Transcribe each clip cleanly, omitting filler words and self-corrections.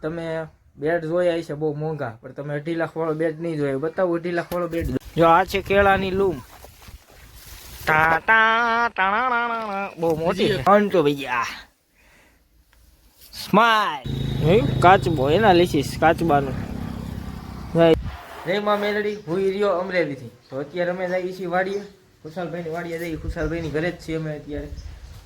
તમે બેડ જોયા છે બહુ મોંઘા, પણ તમે 2.5 લાખ વાળો બેડ નહીં જોયો. બતાવો 2.5 લાખ વાળો બેડ. જો આ છે કેળાની લૂમ. બહુ મોટી છે. ભૈયા સ્માઈલ કાચબો એના લીસીસ કાચબાનું. જયમાં મેલડી હુઈ રહ્યો અમરેલીથી. તો અત્યારે અમે જઈએ છીએ વાડીએ, ખુશાલભાઈની વાડીએ જઈએ. ખુશાલભાઈની ઘરે જ છીએ અમે અત્યારે.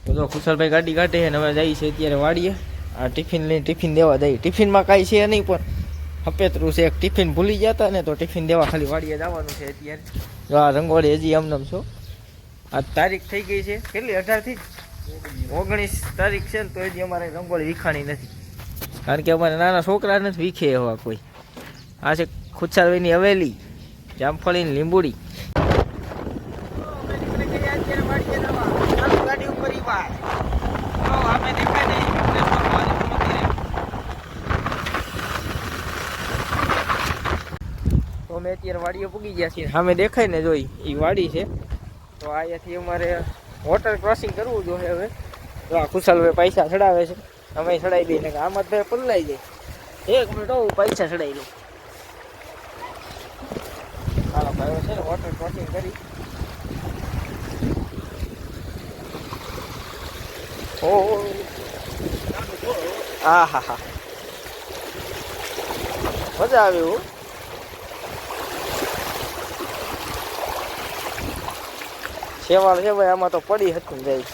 તો જો ખુશાલભાઈ ગાડી કાઢે અને અમે જઈએ છીએ અત્યારે વાડીએ. આ ટિફિન લઈને ટિફિન દેવા જઈએ. ટિફિનમાં કાંઈ છે નહીં, પણ હપેતરું છે. એક ટિફિન ભૂલી ગયા હતા ને, તો ટિફિન દેવા ખાલી વાડીએ જવાનું છે અત્યારે. જો આ રંગોળી હજી એમનેમ છો. આ તારીખ થઈ ગઈ છે કેટલી? 18 થી 19 તારીખ છે ને, તો હજી અમારે રંગોળી વિખાણી નથી. કારણ કે અમારે નાના છોકરા નથી વીખે એવા કોઈ. આ છે ખુશાલભાઈની હવેલી, જામફળીની લીંબુડી. ગાડી ઉપર તો અમે અત્યારે વાડીએ પૂગી ગયા છીએ. સામે દેખાય ને જોઈ એ વાડી છે. તો અહીંયાથી અમારે વોટર ક્રોસિંગ કરવું જોઈએ હવે. તો આ ખુશાલભાઈ પૈસા ચડાવે છે, અમે ચડાવી દઈએ. આમાં ભાઈ પલ્લાઈ જાય. 1 મિનિટ હું પૈસા ચડાવી દઉં. હાલો ભાઈઓ છે ને વોટર ક્રોસિંગ કરી. ઓ હા હા હા, મજા આવી. હું શેવાળ છે ભાઈ, આમાં તો પડી હતું જાય.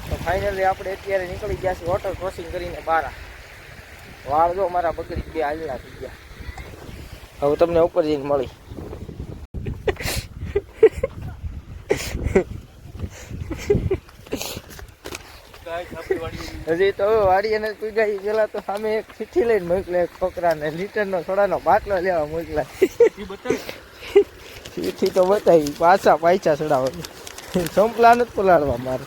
તો ફાઇનલી આપણે અત્યારે નીકળી ગયા છીએ વોટર ક્રોસિંગ કરીને બહાર. વાળ જો મારા બગડી 2 હાલના થઈ ગયા. હવે તમને ઉપર જઈને મળી. હજી તો વાડીએ ને પીગાઈ પેલા તો સામે એક ચિઠ્ઠી લઈને મોકલે. એક છોકરાને લીટરનો સોડાનો બાટલો લેવા મોકલા. ચિઠ્ઠી તો બતાવી, પાછા પૈસા ચડાવવા. સંપલા નથી પલાળવા મારે.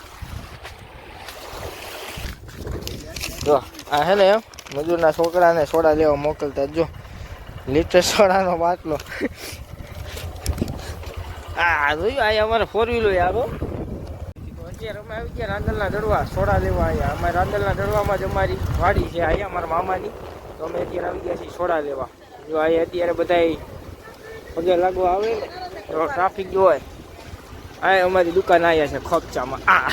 જો આ હે ને મજૂરના છોકરાને સોડા લેવા મોકલતા. જો લીટર સોડાનો બાટલો. આ જોયું, આ અમારે 4 વ્હીલો આવો. અત્યારે અમે આવી ગયા રાંદલના દડવા સોડા લેવા આવ્યા. અમારે રાંદલના દડવામાં જ અમારી વાડી છે અહીંયા અમારા મામાની. તો અમે અત્યારે આવી ગયા છીએ સોડા લેવા. જો અહીંયા અત્યારે બધા પગે લાગવા આવે ને તો ટ્રાફિક જો હોય. આ અમારી દુકાન આવ્યા છે ખોપચામાં. આ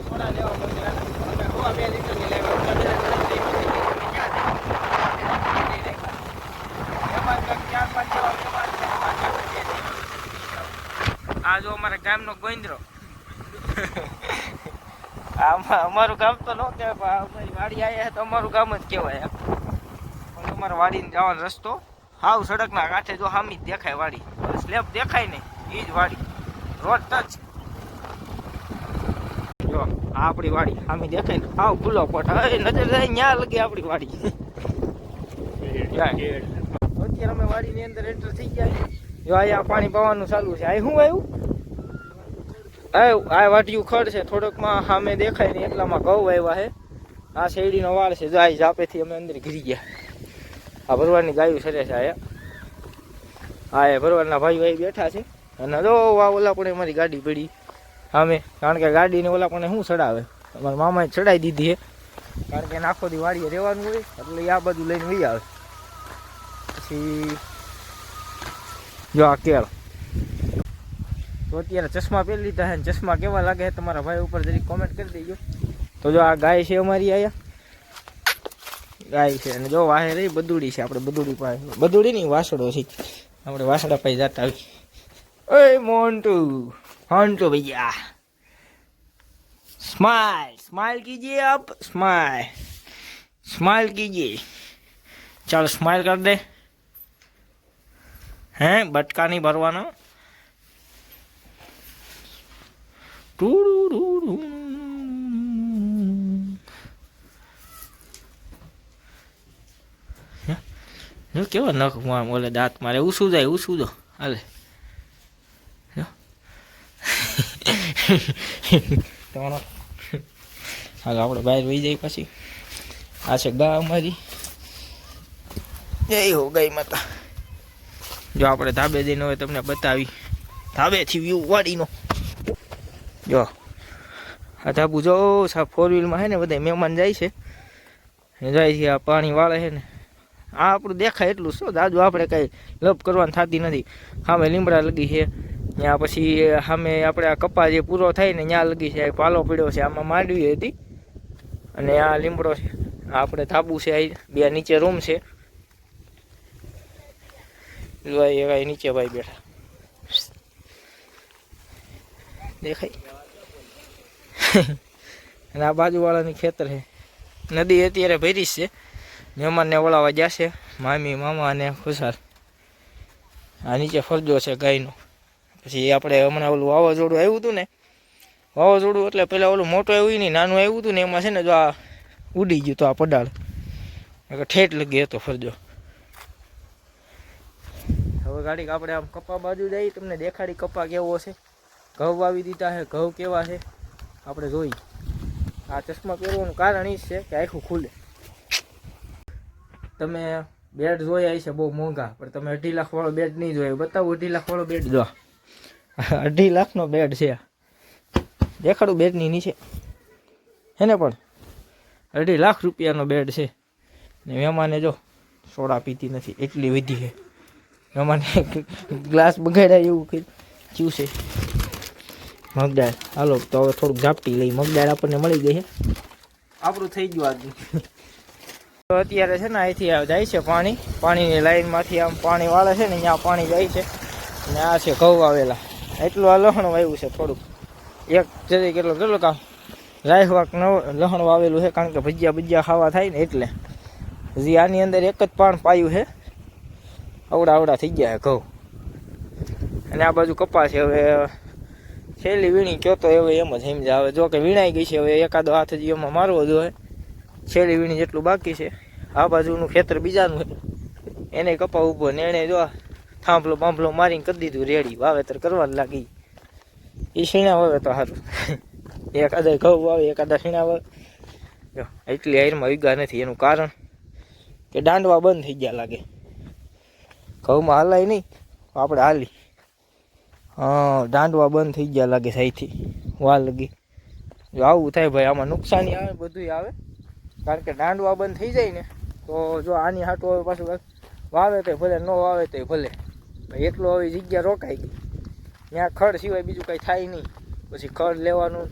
સોડા લેવા આ જો અમારા ગામનો ગોંદરો. અમારું ગામ તો ન કહેવાય, અમારી વાડી આવ્યા તો અમારું ગામ જ કહેવાય. પણ અમારા વાડીને જવાનો રસ્તો હાવ સડકના કાંઠે જો સામી જ દેખાય વાડી. સ્લેબ દેખાય ને એ જ વાડી, રોડ ટચ. જો આ આપણી વાડી સામી દેખાય ને, હાવ ખુલ્લો પોટ. હવે નજર જાય ત્યાં લગી આપણી વાડી. અત્યારે અમે વાડીની અંદર એન્ટર થઈ ગયા. જો અહીંયા પાણી પાવાનું ચાલુ છે. આ શું આવ્યું? આ વાટિયું ખડ છે થોડોકમાં સામે દેખાય ને એટલામાં ઘઉં આવ્યા છે. આ શેરડીનો વાળ છે. જાય ઝાપેથી અમે અંદર ઘીરી ગયા. આ ભરવાડની ગાયું સરે છે. આ એ ભરવાડના ભાઈઓ અહીં બેઠા છે. અને જો ઓલા પણ અમારી ગાડી પડી સામે. કારણ કે ગાડીને ઓલા પણ શું ચડાવે, અમારા મામાએ ચડાવી દીધી છે. કારણ કે આખો દી વાડીએ રહેવાનું હોય એટલે આ બધું લઈને વહી આવે. પછી જો આ કેળ. તો અત્યારે ચશ્મા પહેરી લીધા છે. ચશ્મા કેવા લાગે છે તમારા ભાઈ ઉપર જરી કોમેન્ટ કરી દેજો. તો જો આ ગાય છે અમારી અહીંયા ગાય છે. અને જો વાહે રહી બદુડી છે. આપણે બદુડી પાસે, બદુડી નહીં વાસડો છે. આપણે વાસડા પાસે જતા આવી. ઓય મોન્ટુ હોન્ટુ ભૈયા, स्माइल स्माइल कीजिए आप, स्माइल स्माइल कीजिए. चल स्माइल कर दे. हैं बटका नहीं भरवाना. જો કેવા નખ ઓલે દાંત મારે ઉસું જાય ઉસું દો હાલે. હાલ આપણે બહાર વહી જાય પછી. આ છે ગા અમારી. જય હો ગાય માતા. જો આપણે ધાબે જઈને હવે તમને બતાવી ધાબેથી વ્યૂ વાડીનો જો આ ધાબુ જો ફોર વ્હીલમાં છે ને બધા મહેમાન જાય છે આ પાણી વાળે છે ને આ આપણું દેખાય એટલું શું દાદુ આપણે કાંઈ લપ કરવાની થતી નથી. સામે લીમડા લગી છે ત્યાં, પછી સામે આપણે આ કપા જે પૂરો થાય ને ત્યાં લગી છે, પાલો પડ્યો છે, આમાં માંડવી હતી અને આ લીમડો છે. આપણે ધાબુ છે, બે નીચે રૂમ છે, ભાઈ નીચે ભાઈ બેઠા દેખાય. અને આ બાજુવાળાની ખેતર છે. નદી અત્યારે ભરી છે, મહેમાનને વળાવવા જશે મામી મામા અને ખુશાલ. આ નીચે ફરજો છે ગાયનો. પછી આપણે હમણાં ઓલું વાવાઝોડું આવ્યું હતું ને, વાવાઝોડું એટલે પેલા ઓલું મોટું આવ્યું નહીં, નાનું આવ્યું હતું ને એમાં છે ને જો આ ઉડી ગયું તો આ પડાળ ઠેઠ લગી હતો ફરજો. હવે ગાડી આપણે આમ કપા બાજુ જઈ, તમને દેખાડી કપા કેવો છે. ઘઉં વાવી દીધા છે, ઘઉં કેવા છે આપણે જોઈ. આ ચશ્મા પહેરવાનું કારણ એ છે કે આખું ખુલે. તમે બેડ જોયા છે બહુ મોંઘા, પણ તમે 2.5 લાખ વાળો બેડ નહીં જોયો. બતાવું 2.5 લાખ વાળો બેડ જો 2.5 લાખનો બેડ છે. દેખાડું બેડની નીચે હે ને, પણ 2.5 લાખ રૂપિયાનો બેડ છે. ને મહેમાને જો સોડા પીતી નથી એટલી વધી છે. મહેમાને ગ્લાસ બગાડ્યા એવું થયું છે. મગદાળ હાલો તો હવે થોડુંક ઝાપટી લઈ. મગદાળ આપણને મળી ગઈ છે, આપણું થઈ ગયું આજનું. તો અત્યારે છે ને અહીંથી જાય છે પાણી, પાણીની લાઈનમાંથી આમ પાણી વાળે છે ને અહીંયા પાણી જાય છે. અને આ છે ઘઉં આવેલા. એટલું આ લહણ વાવ્યું છે થોડુંક, એક જરી કેટલો કામ રાયવાક લહણ વાવેલું છે, કારણ કે ભજીયા ખાવા થાય ને એટલે. હજી આની અંદર એક જ પાણ પાયું છે, આવડા થઈ ગયા છે ઘઉં. અને આ બાજુ કપા છે. હવે છેલ્લી વીણી કયો તો હવે એમ જ સમજા. હવે જો કે વીણાઈ ગઈ છે, હવે એકાદો હાથ હજી એમાં મારવો જોઈએ. છેલ્લી વીણી જેટલું બાકી છે. આ બાજુનું ખેતર બીજાનું છે, એને કપા ઊભો ને એને જો થાંભલો બાંભલો મારીને કરી દીધું રેડી, વાવેતર કરવાનું લાગી. એ શીણા વાવે તો સારું. એકાદા ઘઉં વાવે, એકાદા શીણા વાવે. જો એટલી હાઈરમાં વીઘા નથી. એનું કારણ કે દાંડવા બંધ થઈ ગયા લાગે. ઘઉંમાં હલાય નહીં આપણે હાલી. હા, દાંડવા બંધ થઈ ગયા લાગે સાઈથી વા લગી. જો આવું થાય ભાઈ, આમાં નુકસાની આવે, બધું આવે. કારણ કે દાંડવા બંધ થઈ જાય ને તો જો આની હાટું હવે પાછું વાવે તો ભલે, ન વાવે તો ભલે. એટલું હવે જગ્યા રોકાઈ ગઈ. ત્યાં ખડ સિવાય બીજું કંઈ થાય નહીં. પછી ખડ લેવાનું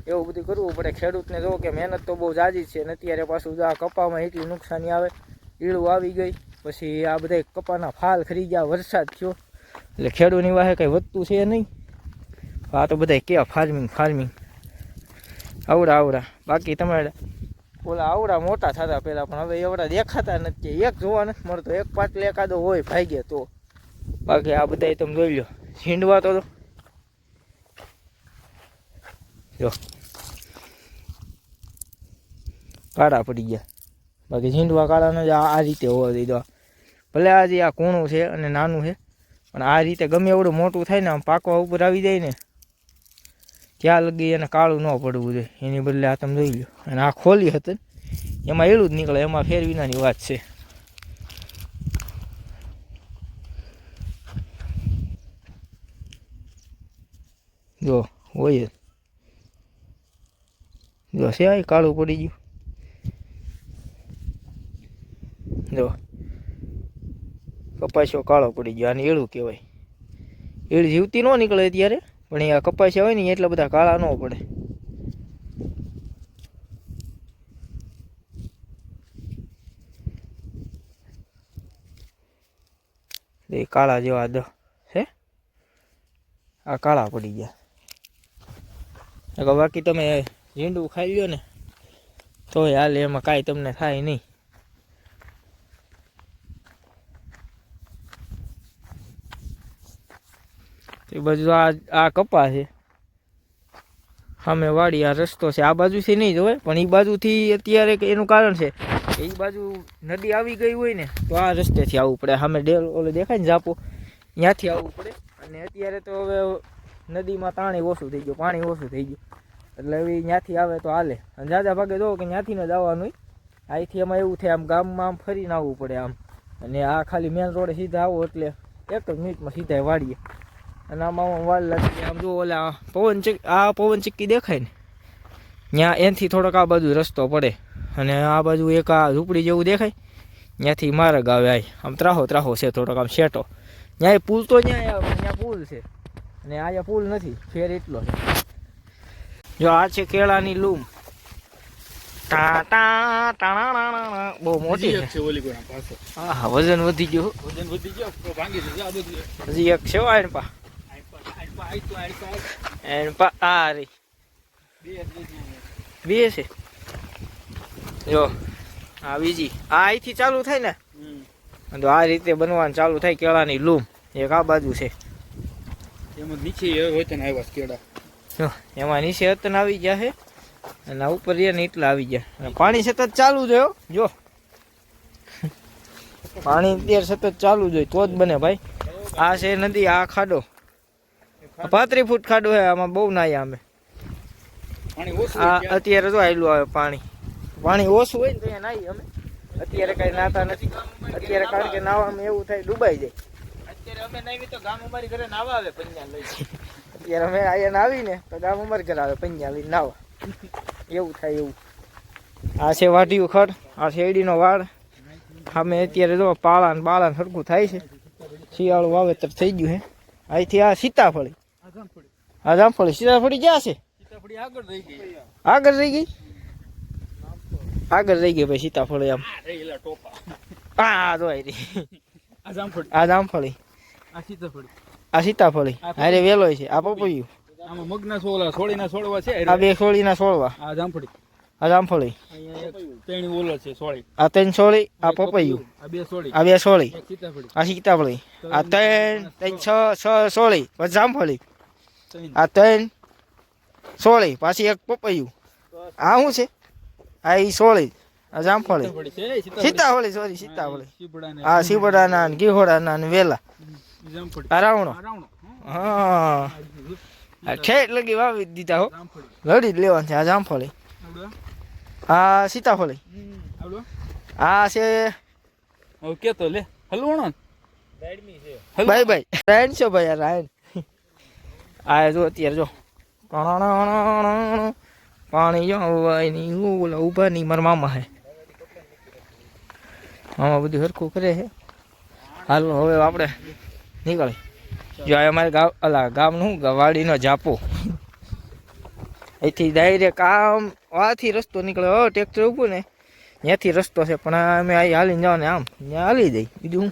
એવું બધું કરવું પડે. ખેડૂતને જો કે મહેનત તો બહુ જાજી છે ને અત્યારે પાછું જો આ કપામાં એટલી નુકસાની આવે. ઈળું આવી ગઈ, પછી આ બધા કપાના ફાલ ખરી ગયા, વરસાદ થયો એટલે ખેડૂતની વાહે કંઈ વધતું છે નહીં. આ તો બધા કે ફાર્મિંગ આવડા. બાકી તમારે ઓલા આવડા મોટા થતા પહેલાં, પણ હવે એવડા દેખાતા નથી. એક જોવા નથી મળતો, એક પાટલે એકાદો હોય ભાગ્ય તો. બાકી આ બધા તમે જોઈ લો, ઝીંડવા તો જો કાળા પડી ગયા. બાકી ઝીંડવા કાળાનો જ આ રીતે હોવા દીધો. ભલે આજે આ કૂણું છે અને નાનું છે, પણ આ રીતે ગમે એવડું મોટું થાય ને આમ પાકવા ઉપર આવી જાય ને ત્યાં લગી એને કાળું ન પડવું જોઈએ. એની બદલે આ તમે જોઈ લો. અને આ ખોલી હતી એમાં એળું જ નીકળે, એમાં ફેર વિનાની વાત છે. જો હોય જો છે કાળું પડી ગયું. જો કપાસ્યો કાળો પડી ગયો. આને એળું કહેવાય. એળ જીવતી ન નીકળે અત્યારે, પણ એ કપાસ્યા હોય ને એટલા બધા કાળા ન પડે. એ કાળા જેવા છે, આ કાળા પડી ગયા. બાકી તમે ઝીંડું ખાઈ લ્યો ને તો હાલે, એમાં કાંઈ તમને થાય નહીં. એ બાજુ આ કપા છે, સામે વાડી, આ રસ્તો છે. આ બાજુથી નહીં જોવાય, પણ એ બાજુથી અત્યારે એનું કારણ છે એ બાજુ નદી આવી ગઈ હોય ને તો આ રસ્તેથી આવવું પડે. સામે ડેલ ઓલો દેખાય ને ઝાપો, ત્યાંથી આવવું પડે. અને અત્યારે તો હવે નદીમાં પાણી ઓછું થઈ ગયું, એટલે હવે ત્યાંથી આવે તો હાલે. અને જાજા ભાગે જોવો કે ત્યાંથી ન જવાનું હોય. અહીંથી એમાં એવું થાય, આમ ગામમાં આમ ફરીને આવવું પડે આમ. અને આ ખાલી મેન રોડે સીધા આવો એટલે 1 જ મિનિટમાં સીધા વાળીએ. અને આમાં વાલ લાગી આમ જો ઓલા પવન ચક્કી દેખાય ને ત્યાં એનાથી થોડોક આ બાજુ રસ્તો પડે અને આ બાજુ એક આ ઝૂંપડી જેવું દેખાય ત્યાંથી માર્ગ આવે આમ ત્રાહો છે થોડોક આમ શેટો ત્યાં પુલ તો ત્યાં પુલ છે અને અહીંયા પુલ નથી ફેર એટલો છે જો આ છે કેળાની લૂમ બહુ મોટી છે હા વજન વધી ગયું હજી એક છે આ રે બે છે જો આ બીજી આ અહીંથી ચાલુ થાય ને તો આ રીતે બનવાનું ચાલુ થાય કેળાની લૂમ એક આ બાજુ છે એમાં નીચે વતન આવ્યા કેળા એમાં નીચે વતન આવી ગયા છે અને ઉપર ને એટલા આવી ગયા પાણી સતત ચાલુ જ હોય જો પાણી અત્યારે સતત ચાલુ જ હોય તો જ બને ભાઈ આ છે નદી આ ખાડો 35 ફૂટ ખાડો છે આમાં બહુ નાયા અમે અત્યારે તો આયલું આવે પાણી ઓછું હોય ને તો અહીંયા નાહી અમે અત્યારે કઈ નાતા નથી અત્યારે કારણ કે નાવામાં એવું થાય ડૂબાઈ જાય અત્યારે અમે નાહી તો ગામ અમારી ઘરે નાવા આવે પંજા લઈ અત્યારે અમે અહીંયા નાવી ને તો ગામ અમારી ઘરે આવે પંજા લઈને નાવા એવું થાય એવું આ છે વાઢિયું ખડ આ શેરડીનો વાડ અમે અત્યારે જો પાળા સરખું થાય છે શિયાળું વાવેતર થઈ ગયું છે અહીંથી આ સીતાફળી આ જામફળી સીતાફળી ક્યાં છે આગળ રહી ગઈ ભાઈ સીતાફળી આમ આ જો આ જામફળી આ સીતાફળી અરે વેલો છે આ પપૈયું આમાં મગના છોડવા છોડીના છોડવા છે આ બે છોડીના છોડવા આ જામફળી ત્રણ ઓલો છે છોડી આ ત્રણ છોડી આ પપૈયું આ બે છોડી આ સીતાફળી આ ત્રણ છ છોડી પછી જામફળી આ ત્રણ છોડી પાછી એક પપૈયું આ શું છે આ ઈ છોડી આ જામફળી સીતાફળી સોરી સીતાફળી આ સીબડાના ગીહોડાના વેલા આ રાવણો હા ઠેઠ લગી વાવી દીધા હો લડી જ લેવાનું છે આ જામફળી આ સીતાફળી આ છે ઓકે તો લે હલવાણો ભાઈ રાયણ છે ભાઈ રાયણ આ જો અત્યારે જો પાણી જો ઓલા ઉભા નહીં મારા મામા હે મામા બધું હરખું કરે છે હાલો હવે આપણે નીકળી જો અમારે ગામનું વાડીનો જાપો અહીંથી ડાયરેક્ટ આમ આથી રસ્તો નીકળ્યો ટ્રેક્ટર ઊભું ને ત્યાંથી રસ્તો છે પણ અમે અહીં હાલીને જવાને આમ ત્યાં હાલી જઈ બીજું હું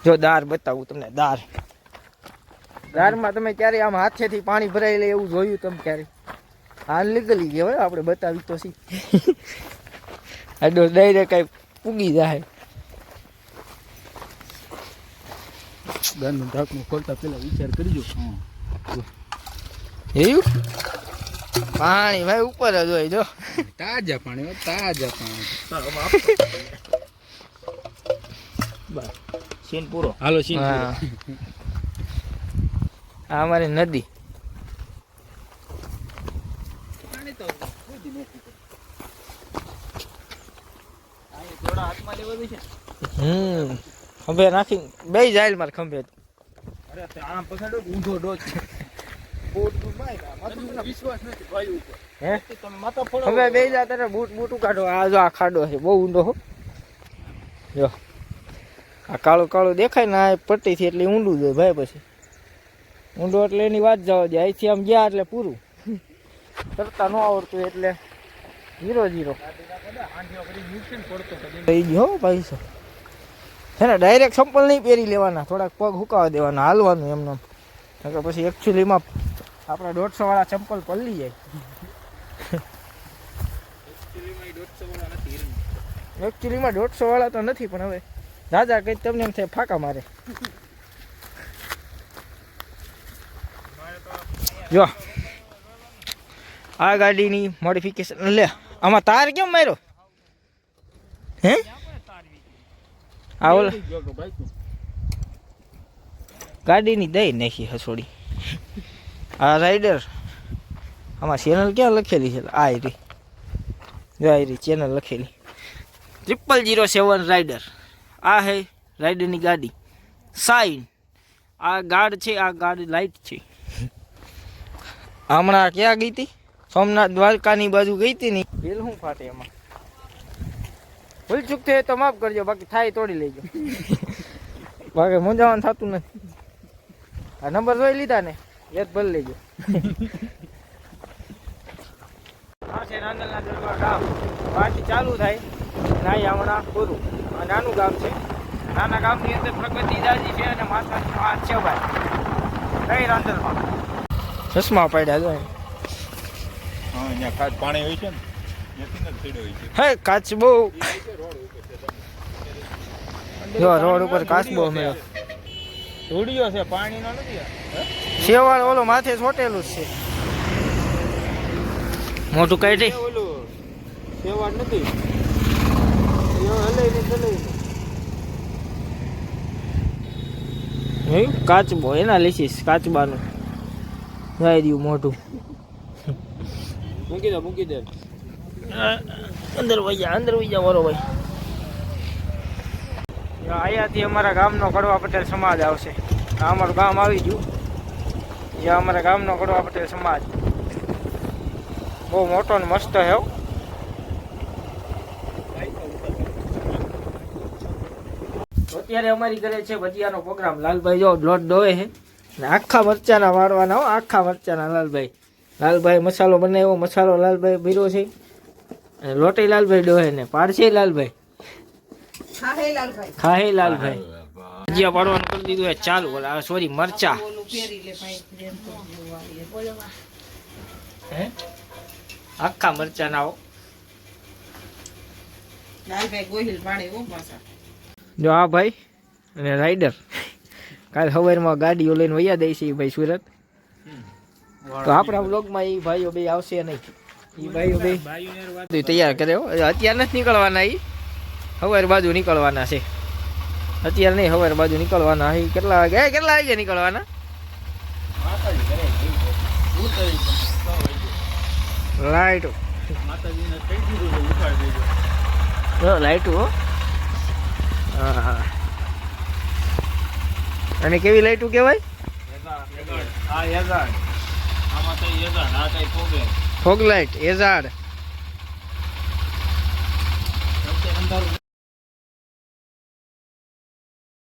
જો દાર બતાવું તમને દારમાં તમે ક્યારે આમ હાથેથી પાણી ભરાઈ લે એવું જોયું તમે ક્યારે હાલ નીકળી ગયા હોય આપણે બતાવી તો સી આડો ડાયરેક્ટ કઈ પૂગી જાય ગાનનું ઢાંકણું ખોલતા પેલા વિચાર કરજો એવું પાણી ભાઈ ઉપર જ હોય જો તાજા પાણી બસ સીન પૂરો હાલો સીન આ અમારી નદી ખંભે નાખી બે જાય મારે ખંભે ઊંધો ડોચ હવે બે જા તારે બૂટ કાઢો આ જો આ ખાડો છે બહુ ઊંડો હો જો આ કાળું દેખાય ને આ પટ્ટીથી એટલે ઊંડું જોઈએ ભાઈ પછી ઊંડો એટલે એની વાત જવા દે અહીંથી આમ ગયા એટલે પૂરું તરતા ન આવડતું એટલે 0-0 થઈ ગયો ભાઈ છે ને ડાયરેક્ટ ચંપલ નહીં પહેરી લેવાના થોડાક પગ હુકાવા દેવાના હાલવાનું એમને પછી એકચ્યુઅલીમાં આપણા 150 વાળા ચંપલ પલળી જાય એકચ્યુઅલીમાં 150 વાળા તો નથી પણ હવે દાદા કઈ તમને એમ થાય ફાંકા મારે જો આ ગાડીની મોડિફિકેશન લે આમાં તાર કેમ માર્યો હે આ ગાડીની દઈ નાખી હસોડી આ રાઈડર આમાં ચેનલ ક્યાં લખેલી છે આ રહી જો આ રહી ચેનલ લખેલી 0007 રાઈડર આ હે રાઈડરની ગાડી સાઈન આ ગાર્ડ છે, આ ગાર્ડ લાઈટ છે. હમણાં ક્યાં ગઈ હતી? સોમનાથ દ્વારકાની બાજુ ગઈ હતી ને. બિલ શું ફાટે એમાં? ભૂલ ચૂક થઈ તો માફ કરજો, બાકી થાય તોડી લેજો. બાકી મૂંઝાવાનું થતું નથી. આ નંબર જોઈ લીધા ને, એ જ ભરી લેજો. આ છે નાંદલના દરબાર ગામ. પાર્ટી ચાલુ થાય નાઈ હમણાં પૂરું. આ નાનું ગામ છે. નાના ગામની અંદર પ્રગતિ દાદી છે અને માતાજી હાથ છે ભાઈ. કઈ રાંદલમાં ચશ્મા પડ્યા જો. હા અહીંયા ખાસ પાણી હોય છે ને ત્યાંથી જ સીડો હોય છે. હે કાચબો જો રોડ ઉપર કાચબો મળ્યો. ધૂળિયો છે, પાણીનો નથી આ. શેવાળ ઓલો માથે છોટેલું જ છે. મોટું કાઢી ઓલું સેવાડ નથી. હલાઈ ને કાચબો એના લેસીસ કાચબાનું જાય રહ્યું મોટું. મૂકી દે અંદર વહી જા બરો ભાઈ. અહીંયાથી અમારા ગામનો કડવા પટેલ સમાજ આવશે. આ અમારું ગામ આવી ગયું. જ્યાં અમારા ગામનો કડવા પટેલ સમાજ બહુ મોટો ને મસ્ત છે. અત્યારે અમારી ઘરે છે ભજીયાનો પ્રોગ્રામ. લાલભાઈ જો લોટ દોવે છે ને આખા મરચાના વાળવાના હો, આખા મરચાના. લાલભાઈ મસાલો બનાવ્યો, મસાલો લાલભાઈ ભર્યો છે અને લોટે લાલભાઈ ડોહે ને પાડશે લાલભાઈ. ખાહે લાલભાઈ ભજીયા પાડવાનું કરી દીધું છે ચાલુ. સોરી મરચા આખા મરચાના હો. જો આ ભાઈ અને રાઈડર કાલ સવારમાં ગાડીઓ લઈને વયા દઈ છે એ ભાઈ સુરત. તો આપણા બ્લોગમાં એ ભાઈઓ બે આવશે નહીં. એ ભાઈઓ બે તૈયાર કર્યો. અત્યારે નથી નીકળવાના. એ સવાર બાજુ નીકળવાના છે. અત્યારે નહીં, સવાર બાજુ નીકળવાના. કેટલા વાગે નીકળવાના? લાઈટ લાઈટ હો. હા અને કેવી લાઈટું કહેવાય? Fog light એઝાડ.